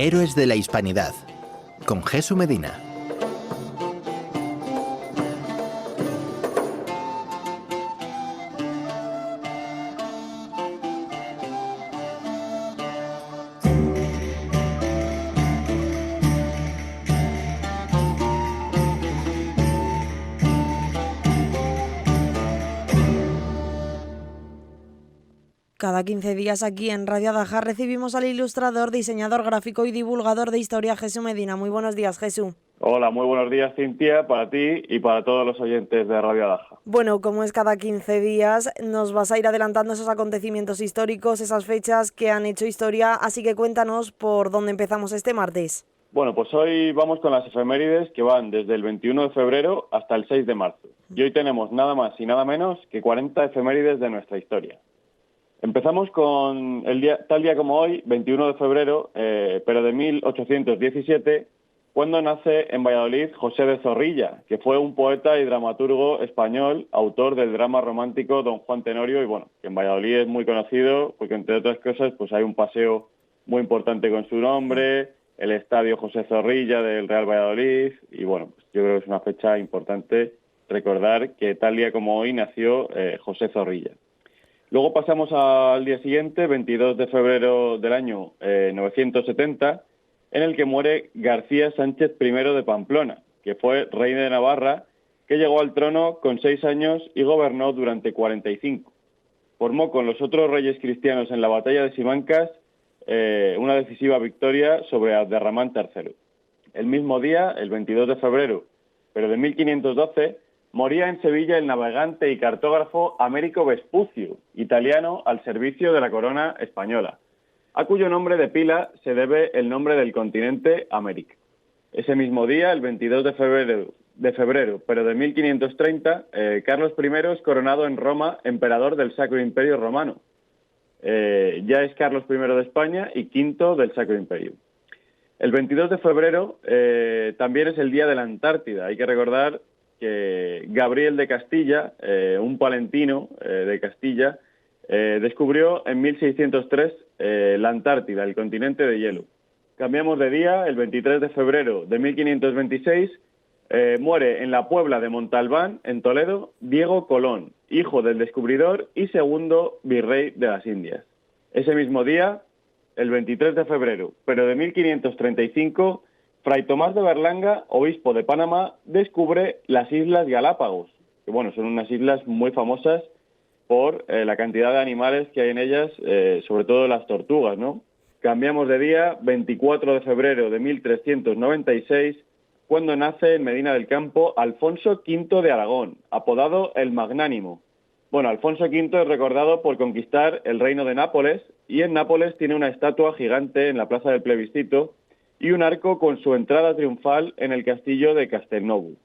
Héroes de la Hispanidad, con Jesús Medina. Cada 15 días aquí en Radio Adaja recibimos al ilustrador, diseñador gráfico y divulgador de historia Jesús Medina. Muy buenos días, Jesús. Hola, muy buenos días, Cintia, para ti y para todos los oyentes de Radio Adaja. Bueno, como es cada 15 días, nos vas a ir adelantando esos acontecimientos históricos, esas fechas que han hecho historia, así que cuéntanos por dónde empezamos este martes. Bueno, pues hoy vamos con las efemérides que van desde el 21 de febrero hasta el 6 de marzo. Y hoy tenemos nada más y nada menos que 40 efemérides de nuestra historia. Empezamos con tal día como hoy, 21 de febrero, pero de 1817, cuando nace en Valladolid José de Zorrilla, que fue un poeta y dramaturgo español, autor del drama romántico Don Juan Tenorio, y bueno, que en Valladolid es muy conocido porque, entre otras cosas, pues hay un paseo muy importante con su nombre, el estadio José Zorrilla del Real Valladolid, y bueno, pues yo creo que es una fecha importante recordar que tal día como hoy nació José Zorrilla. Luego pasamos al día siguiente, 22 de febrero del año 970, en el que muere García Sánchez I de Pamplona, que fue rey de Navarra, que llegó al trono con 6 años y gobernó durante 45. Formó con los otros reyes cristianos en la batalla de Simancas una decisiva victoria sobre Abderramán III. El mismo día, el 22 de febrero, pero de 1512, moría en Sevilla el navegante y cartógrafo Américo Vespucio, italiano al servicio de la corona española, a cuyo nombre de pila se debe el nombre del continente América. Ese mismo día, el 22 de febrero, pero de 1530, Carlos I es coronado en Roma emperador del Sacro Imperio Romano. Ya es Carlos I de España y V del Sacro Imperio. El 22 de febrero también es el día de la Antártida. Hay que recordar que Gabriel de Castilla, un palentino de Castilla, descubrió en 1603 la Antártida, el continente de hielo. Cambiamos de día, el 23 de febrero de 1526, muere en la Puebla de Montalbán, en Toledo, Diego Colón, hijo del descubridor y segundo virrey de las Indias. Ese mismo día, el 23 de febrero, pero de 1535, Fray Tomás de Berlanga, obispo de Panamá, descubre las Islas Galápagos, que bueno, son unas islas muy famosas por la cantidad de animales que hay en ellas, sobre todo las tortugas, ¿no? Cambiamos de día, 24 de febrero de 1396, cuando nace en Medina del Campo Alfonso V de Aragón, apodado el Magnánimo. Bueno, Alfonso V es recordado por conquistar el reino de Nápoles, y en Nápoles tiene una estatua gigante en la Plaza del Plebiscito y un arco con su entrada triunfal en el castillo de Castelnuovo,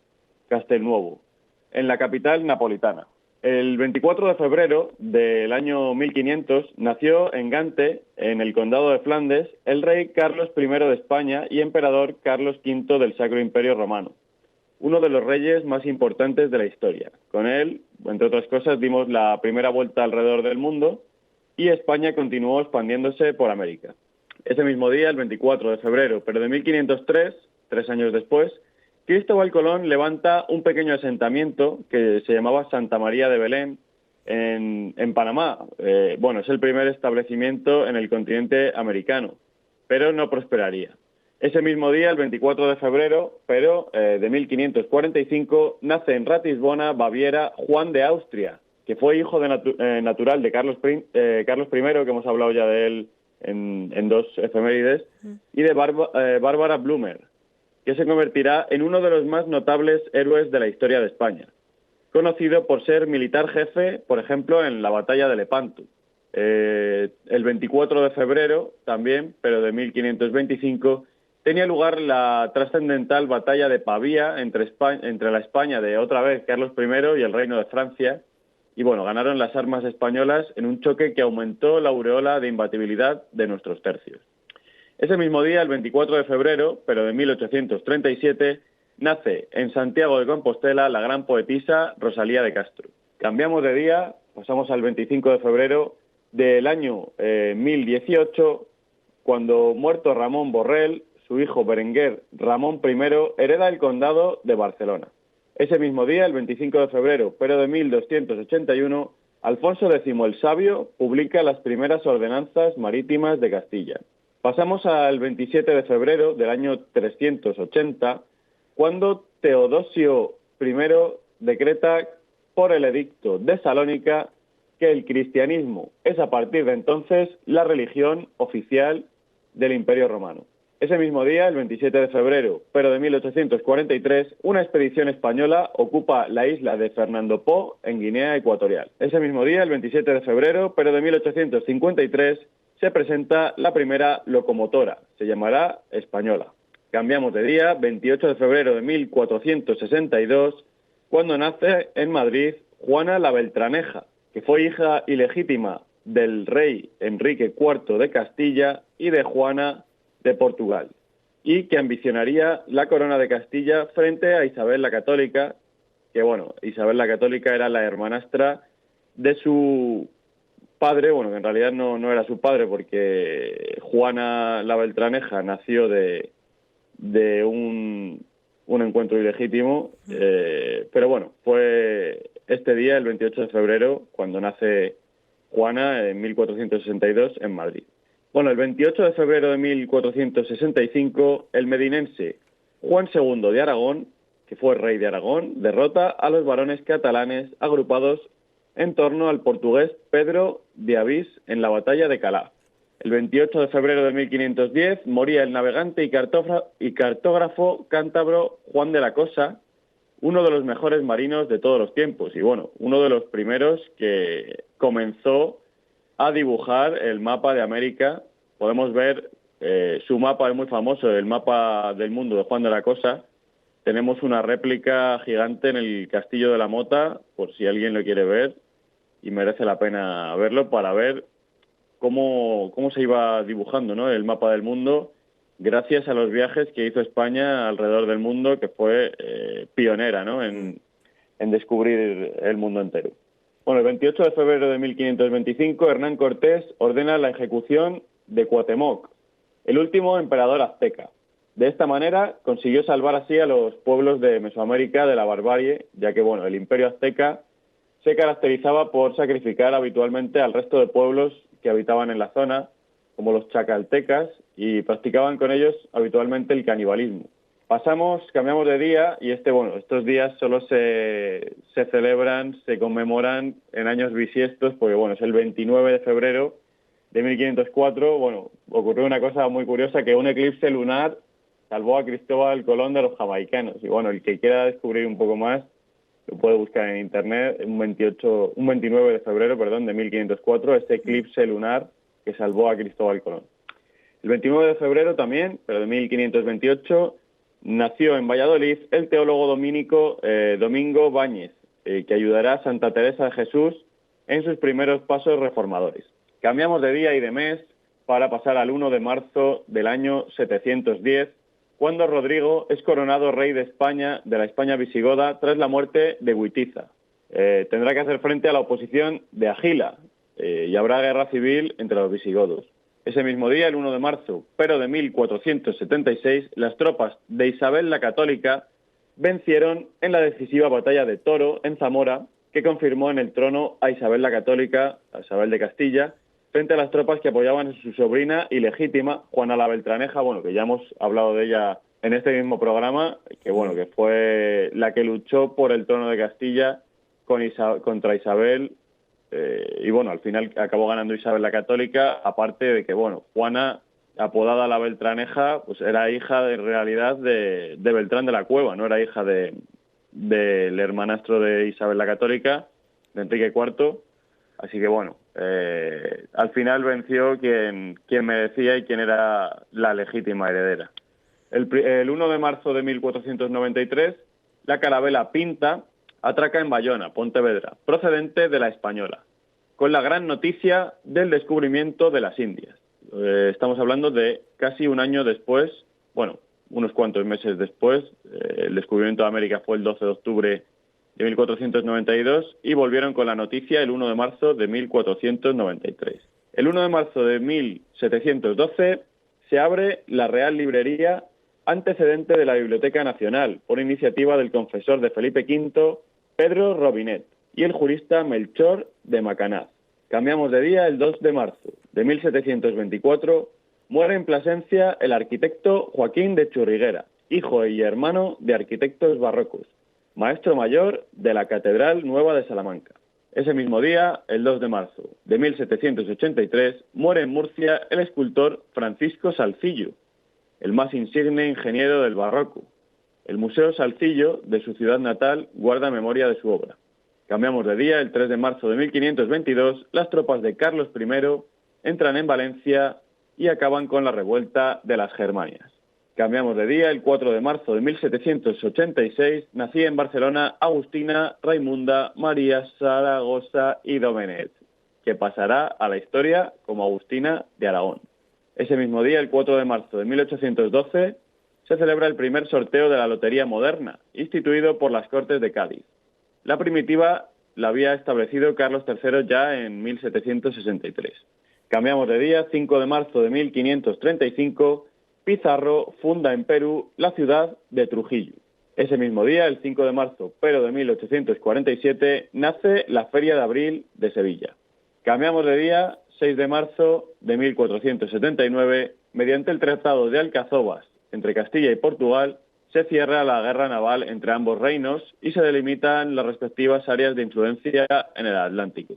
en la capital napolitana. El 24 de febrero del año 1500 nació en Gante, en el condado de Flandes, el rey Carlos I de España y emperador Carlos V del Sacro Imperio Romano, uno de los reyes más importantes de la historia. Con él, entre otras cosas, dimos la primera vuelta alrededor del mundo y España continuó expandiéndose por América. Ese mismo día, el 24 de febrero, pero de 1503, 3 años después, Cristóbal Colón levanta un pequeño asentamiento que se llamaba Santa María de Belén en Panamá. Bueno, es el primer establecimiento en el continente americano, pero no prosperaría. Ese mismo día, el 24 de febrero, pero de 1545, nace en Ratisbona, Baviera, Juan de Austria, que fue hijo natural de Carlos I, que hemos hablado ya de él en 2 efemérides, y de Bárbara Blumer, que se convertirá en uno de los más notables héroes de la historia de España, conocido por ser militar jefe, por ejemplo, en la batalla de Lepanto. El 24 de febrero, también, pero de 1525, tenía lugar la trascendental batalla de Pavía entre la España de otra vez Carlos I y el Reino de Francia, y bueno, ganaron las armas españolas en un choque que aumentó la aureola de imbatibilidad de nuestros tercios. Ese mismo día, el 24 de febrero, pero de 1837, nace en Santiago de Compostela la gran poetisa Rosalía de Castro. Cambiamos de día, pasamos al 25 de febrero del año 1018, cuando muerto Ramón Borrell, su hijo Berenguer Ramón I hereda el condado de Barcelona. Ese mismo día, el 25 de febrero, pero de 1281, Alfonso X el Sabio publica las primeras ordenanzas marítimas de Castilla. Pasamos al 27 de febrero del año 380, cuando Teodosio I decreta por el edicto de Salónica que el cristianismo es a partir de entonces la religión oficial del Imperio Romano. Ese mismo día, el 27 de febrero, pero de 1843, una expedición española ocupa la isla de Fernando Po, en Guinea Ecuatorial. Ese mismo día, el 27 de febrero, pero de 1853, se presenta la primera locomotora. Se llamará Española. Cambiamos de día, 28 de febrero de 1462, cuando nace en Madrid Juana la Beltraneja, que fue hija ilegítima del rey Enrique IV de Castilla y de Juana de Portugal, y que ambicionaría la corona de Castilla frente a Isabel la Católica, que bueno, Isabel la Católica era la hermanastra de su padre, bueno, que en realidad no era su padre, porque Juana la Beltraneja nació de un encuentro ilegítimo, pero bueno, fue este día, el 28 de febrero, cuando nace Juana en 1462 en Madrid. Bueno, el 28 de febrero de 1465, el medinense Juan II de Aragón, que fue rey de Aragón, derrota a los varones catalanes agrupados en torno al portugués Pedro de Avís en la batalla de Calaf. El 28 de febrero de 1510 moría el navegante y cartógrafo cántabro Juan de la Cosa, uno de los mejores marinos de todos los tiempos y bueno, uno de los primeros que comenzó a dibujar el mapa de América. Podemos ver su mapa, es muy famoso, el mapa del mundo de Juan de la Cosa. Tenemos una réplica gigante en el Castillo de la Mota, por si alguien lo quiere ver, y merece la pena verlo para ver cómo se iba dibujando, ¿no?, el mapa del mundo, gracias a los viajes que hizo España alrededor del mundo, que fue pionera, ¿no?, en descubrir el mundo entero. Bueno, el 28 de febrero de 1525, Hernán Cortés ordena la ejecución de Cuauhtémoc, el último emperador azteca. De esta manera consiguió salvar así a los pueblos de Mesoamérica de la barbarie, ya que bueno, el imperio azteca se caracterizaba por sacrificar habitualmente al resto de pueblos que habitaban en la zona, como los chacaltecas, y practicaban con ellos habitualmente el canibalismo. Cambiamos de día y estos días solo se celebran, se conmemoran en años bisiestos, porque bueno, es el 29 de febrero de 1504, bueno, ocurrió una cosa muy curiosa, que un eclipse lunar salvó a Cristóbal Colón de los jamaicanos. Y bueno, el que quiera descubrir un poco más, lo puede buscar en internet, un 29 de febrero, de 1504, este eclipse lunar que salvó a Cristóbal Colón. El 29 de febrero también, pero de 1528, nació en Valladolid el teólogo dominico Domingo Báñez, que ayudará a Santa Teresa de Jesús en sus primeros pasos reformadores. Cambiamos de día y de mes para pasar al 1 de marzo del año 710, cuando Rodrigo es coronado rey de España, de la España visigoda, tras la muerte de Witiza. Tendrá que hacer frente a la oposición de Agila y habrá guerra civil entre los visigodos. Ese mismo día, el 1 de marzo, pero de 1476, las tropas de Isabel la Católica vencieron en la decisiva batalla de Toro, en Zamora, que confirmó en el trono a Isabel la Católica, a Isabel de Castilla, frente a las tropas que apoyaban a su sobrina ilegítima, Juana la Beltraneja, que ya hemos hablado de ella en este mismo programa, que fue la que luchó por el trono de Castilla contra Isabel. Y al final acabó ganando Isabel la Católica, aparte de que, Juana, apodada la Beltraneja, pues era hija en realidad de Beltrán de la Cueva, no era hija del hermanastro de Isabel la Católica, de Enrique IV, así que al final venció quien merecía y quien era la legítima heredera. El 1 de marzo de 1493, la carabela Pinta atraca en Bayona, Pontevedra, procedente de la Española, con la gran noticia del descubrimiento de las Indias. Estamos hablando de casi un año después, unos cuantos meses después. El descubrimiento de América fue el 12 de octubre de 1492 y volvieron con la noticia el 1 de marzo de 1493. El 1 de marzo de 1712, se abre la Real Librería, antecedente de la Biblioteca Nacional, por iniciativa del confesor de Felipe V, Pedro Robinet, y el jurista Melchor de Macanaz. Cambiamos de día. El 2 de marzo de 1724 muere en Plasencia el arquitecto Joaquín de Churriguera, hijo y hermano de arquitectos barrocos, maestro mayor de la Catedral Nueva de Salamanca. Ese mismo día, el 2 de marzo de 1783, muere en Murcia el escultor Francisco Salcillo, el más insigne ingeniero del barroco. El Museo Salcillo de su ciudad natal guarda memoria de su obra. Cambiamos de día. El 3 de marzo de 1522, las tropas de Carlos I entran en Valencia y acaban con la revuelta de las Germanias. Cambiamos de día. El 4 de marzo de 1786, nacía en Barcelona Agustina Raimunda María Zaragoza y Domenech, que pasará a la historia como Agustina de Aragón. Ese mismo día, el 4 de marzo de 1812, se celebra el primer sorteo de la Lotería Moderna, instituido por las Cortes de Cádiz. La primitiva la había establecido Carlos III ya en 1763. Cambiamos de día. 5 de marzo de 1535, Pizarro funda en Perú la ciudad de Trujillo. Ese mismo día, el 5 de marzo, pero de 1847, nace la Feria de Abril de Sevilla. Cambiamos de día. 6 de marzo de 1479, mediante el Tratado de Alcazobas entre Castilla y Portugal, se cierra la guerra naval entre ambos reinos y se delimitan las respectivas áreas de influencia en el Atlántico.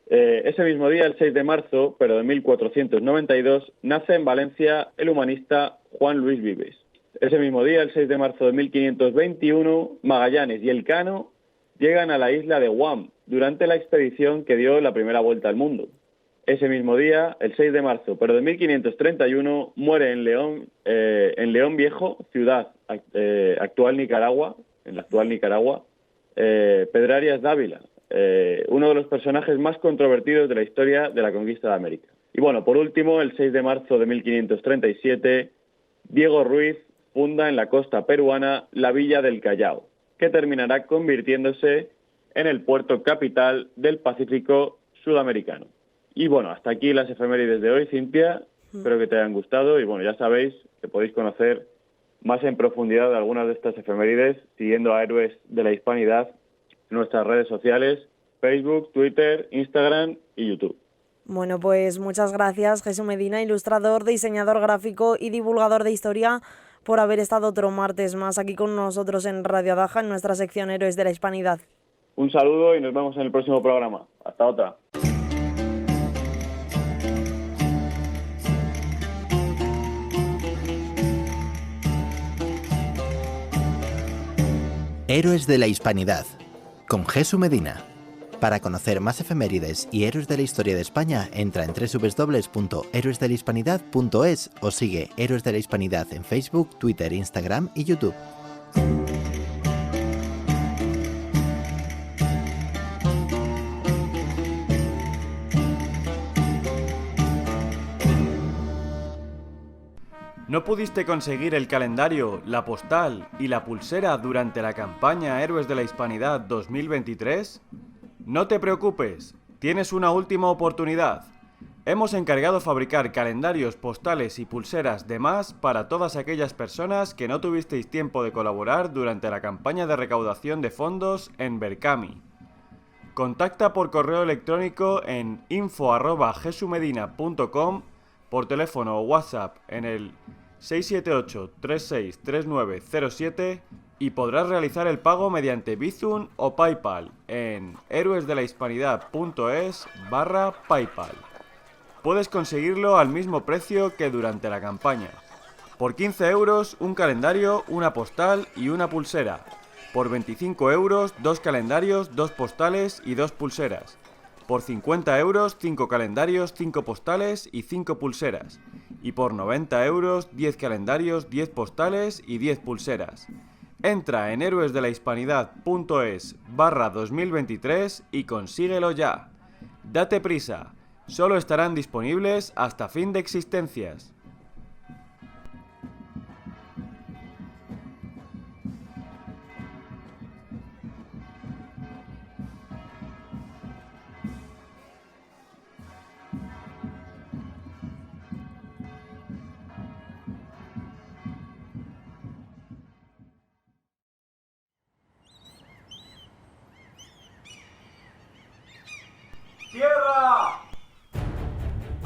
Ese mismo día, el 6 de marzo, pero de 1492, nace en Valencia el humanista Juan Luis Vives. Ese mismo día, el 6 de marzo de 1521, Magallanes y Elcano llegan a la isla de Guam durante la expedición que dio la primera vuelta al mundo. Ese mismo día, el 6 de marzo, pero de 1531, muere en León Viejo, ciudad actual Nicaragua, en la actual Nicaragua, Pedro Arias Dávila, uno de los personajes más controvertidos de la historia de la conquista de América. Y bueno, por último, el 6 de marzo de 1537, Diego Ruiz funda en la costa peruana la villa del Callao, que terminará convirtiéndose en el puerto capital del Pacífico sudamericano. Y bueno, hasta aquí las efemérides de hoy, Cintia. Espero que te hayan gustado y bueno, ya sabéis que podéis conocer más en profundidad de algunas de estas efemérides siguiendo a Héroes de la Hispanidad en nuestras redes sociales, Facebook, Twitter, Instagram y YouTube. Bueno, pues muchas gracias, Jesús Medina, ilustrador, diseñador gráfico y divulgador de historia, por haber estado otro martes más aquí con nosotros en Radio Adaja, en nuestra sección Héroes de la Hispanidad. Un saludo y nos vemos en el próximo programa. Hasta otra. Héroes de la Hispanidad, con Jesús Medina. Para conocer más efemérides y héroes de la historia de España, entra en www.héroesdelahispanidad.es o sigue Héroes de la Hispanidad en Facebook, Twitter, Instagram y YouTube. ¿No pudiste conseguir el calendario, la postal y la pulsera durante la campaña Héroes de la Hispanidad 2023? No te preocupes, tienes una última oportunidad. Hemos encargado fabricar calendarios, postales y pulseras de más para todas aquellas personas que no tuvisteis tiempo de colaborar durante la campaña de recaudación de fondos en Berkami. Contacta por correo electrónico en info@jesumedina.com, por teléfono o WhatsApp en el 678-363907 y podrás realizar el pago mediante Bizum o PayPal en héroesdelahispanidad.es/PayPal. Puedes conseguirlo al mismo precio que durante la campaña. Por 15 euros, un calendario, una postal y una pulsera. Por 25 euros, 2 calendarios, 2 postales y 2 pulseras. Por 50 euros, 5 calendarios, 5 postales y 5 pulseras. Y por 90 euros, 10 calendarios, 10 postales y 10 pulseras. Entra en héroesdelahispanidad.es/2023 y consíguelo ya. Date prisa, solo estarán disponibles hasta fin de existencias.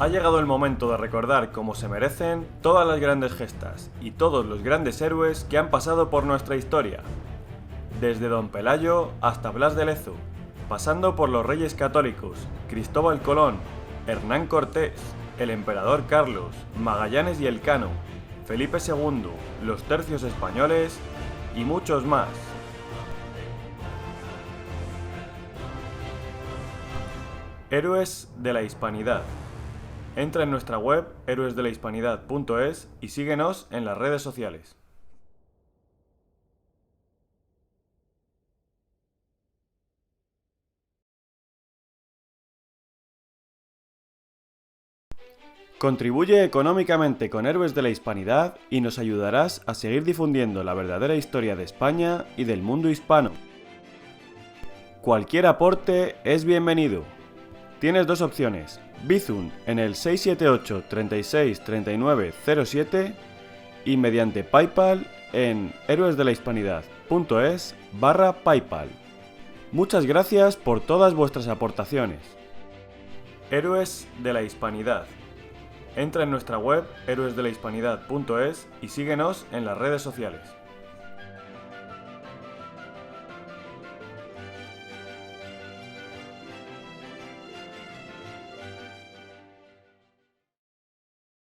Ha llegado el momento de recordar como se merecen todas las grandes gestas y todos los grandes héroes que han pasado por nuestra historia. Desde Don Pelayo hasta Blas de Lezo, pasando por los Reyes Católicos, Cristóbal Colón, Hernán Cortés, el Emperador Carlos, Magallanes y Elcano, Felipe II, los tercios españoles y muchos más. Héroes de la Hispanidad. Entra en nuestra web héroesdelahispanidad.es y síguenos en las redes sociales. Contribuye económicamente con Héroes de la Hispanidad y nos ayudarás a seguir difundiendo la verdadera historia de España y del mundo hispano. Cualquier aporte es bienvenido. Tienes dos opciones: Bizum en el 678 36 39 07 y mediante PayPal en héroesdelahispanidad.es/PayPal. Muchas gracias por todas vuestras aportaciones. Héroes de la Hispanidad. Entra en nuestra web héroesdelahispanidad.es y síguenos en las redes sociales.